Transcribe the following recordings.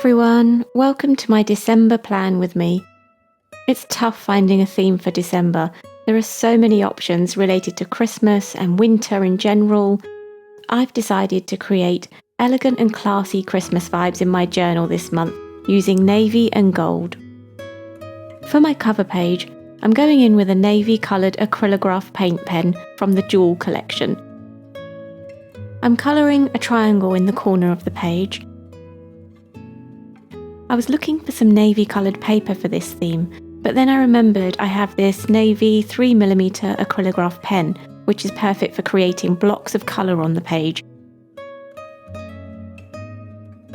everyone, welcome to my December plan with me. It's tough finding a theme for December. There are so many options related to Christmas and winter in general. I've decided to create elegant and classy Christmas vibes in my journal this month using navy and gold. For my cover page, I'm going in with a navy coloured acrylograph paint pen from the Jewel collection. I'm colouring a triangle in the corner of the page. I was looking for some navy coloured paper for this theme, but then I remembered I have this navy 3mm acrylograph pen, which is perfect for creating blocks of colour on the page.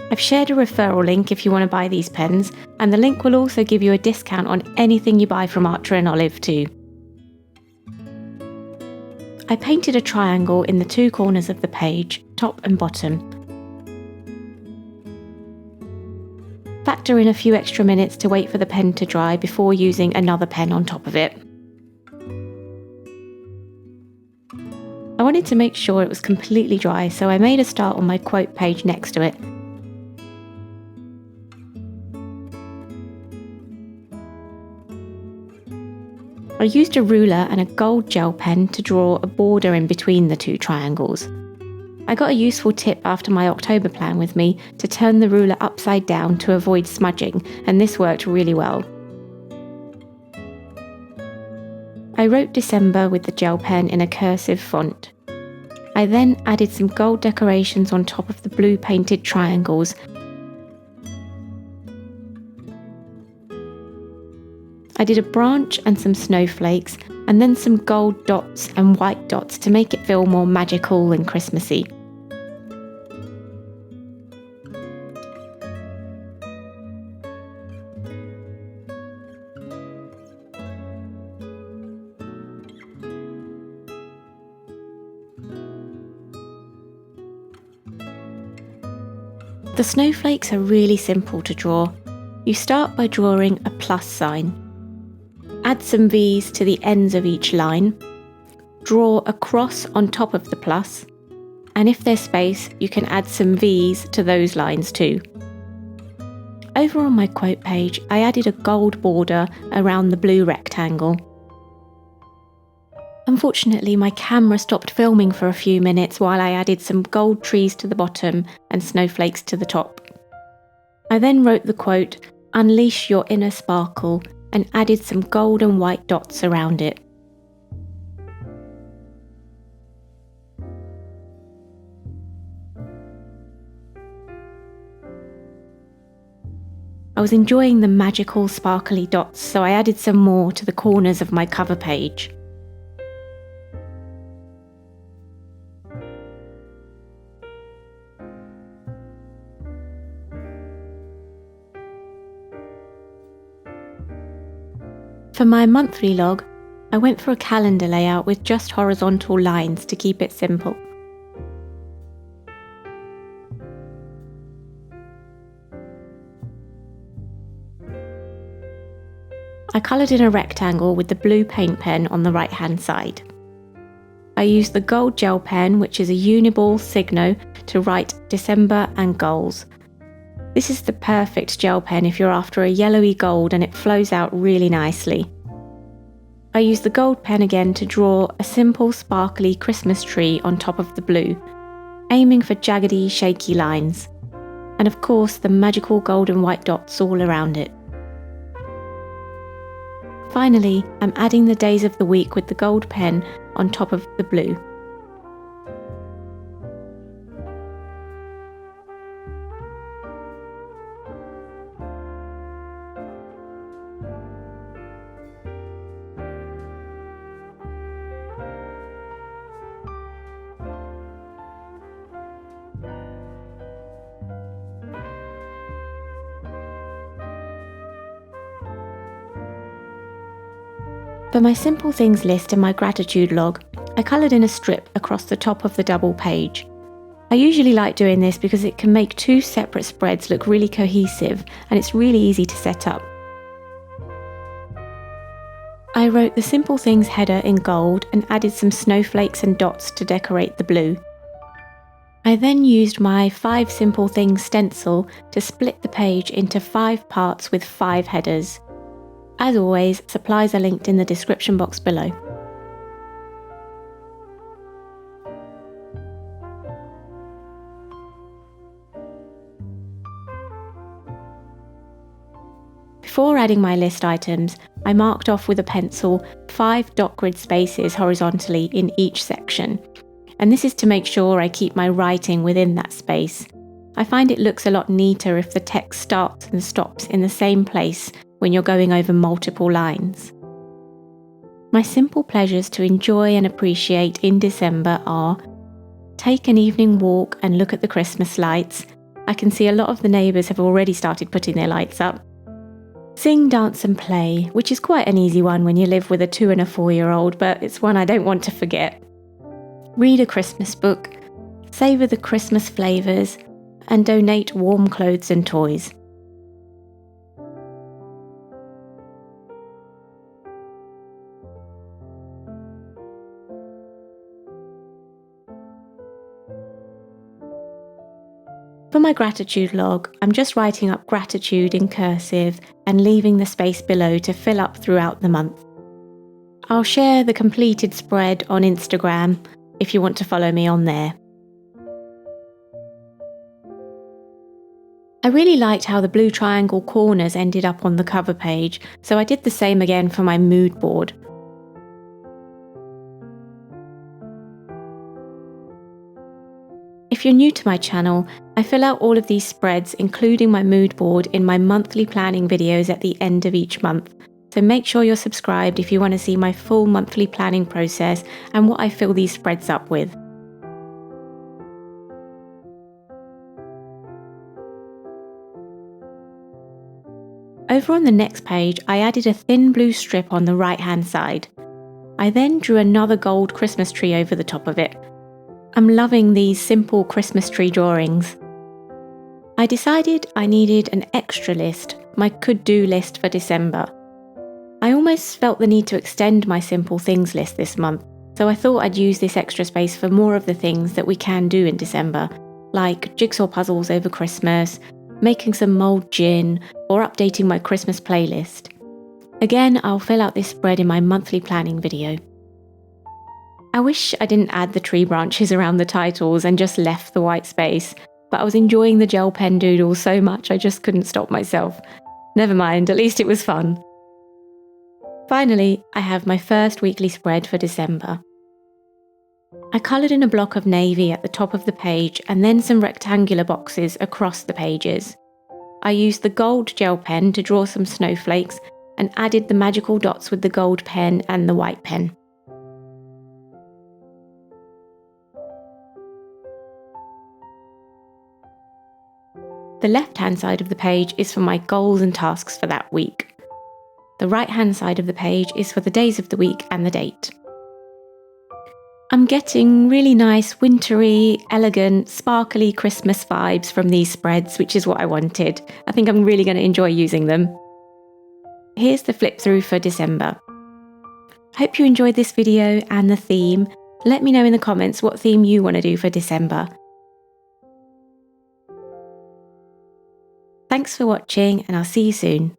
I've shared a referral link if you want to buy these pens, and the link will also give you a discount on anything you buy from Archer & Olive too. I painted a triangle in the two corners of the page, top and bottom. Factor in a few extra minutes to wait for the pen to dry before using another pen on top of it. I wanted to make sure it was completely dry, so I made a start on my quote page next to it. I used a ruler and a gold gel pen to draw a border in between the two triangles. I got a useful tip after my October plan with me to turn the ruler upside down to avoid smudging, and this worked really well. I wrote December with the gel pen in a cursive font. I then added some gold decorations on top of the blue painted triangles. I did a branch and some snowflakes, and then some gold dots and white dots to make it feel more magical and Christmassy. The snowflakes are really simple to draw. You start by drawing a plus sign. Add some V's to the ends of each line. Draw a cross on top of the plus. And if there's space, you can add some V's to those lines too. Over on my quote page, I added a gold border around the blue rectangle. Unfortunately, my camera stopped filming for a few minutes while I added some gold trees to the bottom and snowflakes to the top. I then wrote the quote, "Unleash your inner sparkle," and added some gold and white dots around it. I was enjoying the magical sparkly dots, so I added some more to the corners of my cover page. For my monthly log, I went for a calendar layout with just horizontal lines to keep it simple. I coloured in a rectangle with the blue paint pen on the right hand side. I used the gold gel pen, which is a uniball Signo, to write December and goals. This is the perfect gel pen if you're after a yellowy gold and it flows out really nicely. I used the gold pen again to draw a simple sparkly Christmas tree on top of the blue, aiming for jaggedy, shaky lines. And of course the magical gold and white dots all around it. Finally, I'm adding the days of the week with the gold pen on top of the blue. For my simple things list and my gratitude log, I coloured in a strip across the top of the double page. I usually like doing this because it can make two separate spreads look really cohesive and it's really easy to set up. I wrote the simple things header in gold and added some snowflakes and dots to decorate the blue. I then used my 5 Simple Things stencil to split the page into 5 parts with 5 headers. As always, supplies are linked in the description box below. Before adding my list items, I marked off with a pencil 5 dot grid spaces horizontally in each section. And this is to make sure I keep my writing within that space. I find it looks a lot neater if the text starts and stops in the same place when you're going over multiple lines. My simple pleasures to enjoy and appreciate in December are: take an evening walk and look at the Christmas lights. I can see a lot of the neighbours have already started putting their lights up. Sing, dance and play, which is quite an easy one when you live with a 2 and a 4-year-old, but it's one I don't want to forget. Read a Christmas book, savour the Christmas flavours, and donate warm clothes and toys. For my gratitude log, I'm just writing up gratitude in cursive and leaving the space below to fill up throughout the month. I'll share the completed spread on Instagram if you want to follow me on there. I really liked how the blue triangle corners ended up on the cover page, so I did the same again for my mood board. If you're new to my channel, I fill out all of these spreads, including my mood board, in my monthly planning videos at the end of each month. So make sure you're subscribed if you want to see my full monthly planning process and what I fill these spreads up with. Over on the next page, I added a thin blue strip on the right-hand side. I then drew another gold Christmas tree over the top of it. I'm loving these simple Christmas tree drawings. I decided I needed an extra list, my could-do list for December. I almost felt the need to extend my simple things list this month, so I thought I'd use this extra space for more of the things that we can do in December, like jigsaw puzzles over Christmas, making some mulled gin, or updating my Christmas playlist. Again, I'll fill out this spread in my monthly planning video. I wish I didn't add the tree branches around the titles and just left the white space, but I was enjoying the gel pen doodles so much I just couldn't stop myself. Never mind, at least it was fun. Finally, I have my first weekly spread for December. I coloured in a block of navy at the top of the page and then some rectangular boxes across the pages. I used the gold gel pen to draw some snowflakes and added the magical dots with the gold pen and the white pen. The left-hand side of the page is for my goals and tasks for that week. The right-hand side of the page is for the days of the week and the date. I'm getting really nice, wintry, elegant, sparkly Christmas vibes from these spreads, which is what I wanted. I think I'm really going to enjoy using them. Here's the flip through for December. Hope you enjoyed this video and the theme. Let me know in the comments what theme you want to do for December. Thanks for watching, and I'll see you soon.